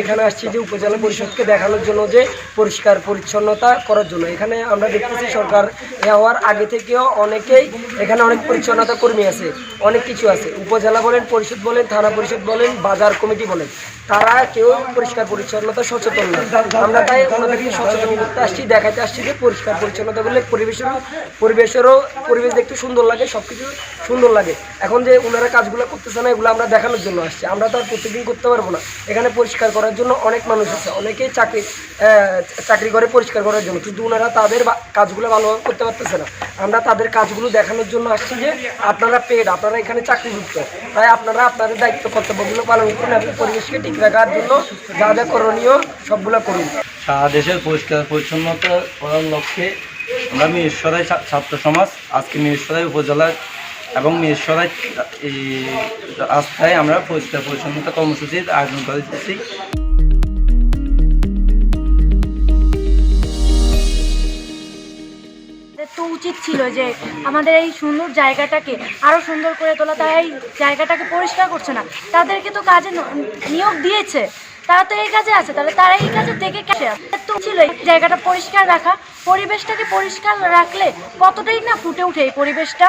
এখানে আসছি যে উপজেলা পরিষদকে দেখানোর জন্য যে পরিষ্কার পরিচ্ছন্নতা করার জন্য। এখানে আমরা দেখতেছি সরকার হওয়ার আগে থেকেও অনেকেই এখানে অনেক পরিচ্ছন্নতা কর্মী আছে, অনেক কিছু আছে। উপজেলা বলেন, পরিষদ বলেন, থানা পরিষদ বলেন, বাজার কমিটি বলেন, তারা কেউ পরিষ্কার পরিচ্ছন্নতা সচেতন না। আমরা তাই ওনাদেরকে সচেতন করতে আসছি, দেখাতে আসছি যে পরিষ্কার পরিচ্ছন্নতা বললে পরিবেশ দেখতে সুন্দর লাগে, সব কিছু সুন্দর লাগে। এখন যে ওনারা কাজগুলো করতেছে না, এগুলো আমরা দেখানোর জন্য আসছি। আমরা তো আর প্রত্যেকদিন করতে পারবো না। এখানে পরিষ্কার করার জন্য অনেক মানুষ আছে, অনেকেই চাকরি করে পরিষ্কার করার জন্য, কিন্তু ওনারা তাদের কাজগুলো ভালোভাবে করতে পারতেছে না। আমরা তাদের কাজগুলো দেখানোর জন্য আসছি যে আপনারা আপনারা এখানে চাকরিযুক্ত, তাই আপনারা আপনাদের দায়িত্ব কর্তব্যগুলো পালন করুন এবং পরিবেশকে ঠিক রাখার জন্য যা যা করণীয় সবগুলো করুন। সারা দেশের পরিষ্কার পরিচ্ছন্নতা করার লক্ষ্যে আমরা মিরসরাই ছাত্র সমাজ আজকে মিরসরাই উপজেলার এবং মিরসরাই এই রাস্তায় আমরা পরিষ্কার পরিচ্ছন্নতা কর্মসূচির আয়োজন করে দিচ্ছি। তো উচিত ছিল যে আমাদের এই সুন্দর জায়গাটাকে আরও সুন্দর করে তোলা। তারা এই জায়গাটাকে পরিষ্কার করছে না, তাদেরকে তো কাজে নিয়োগ দিয়েছে, তারা তো এই কাজে আছে, তাহলে তারা এই কাজে থেকে তো ছিল এই জায়গাটা পরিষ্কার রাখা। পরিবেশটাকে পরিষ্কার রাখলে কতটাই না ফুটে ওঠে এই পরিবেশটা।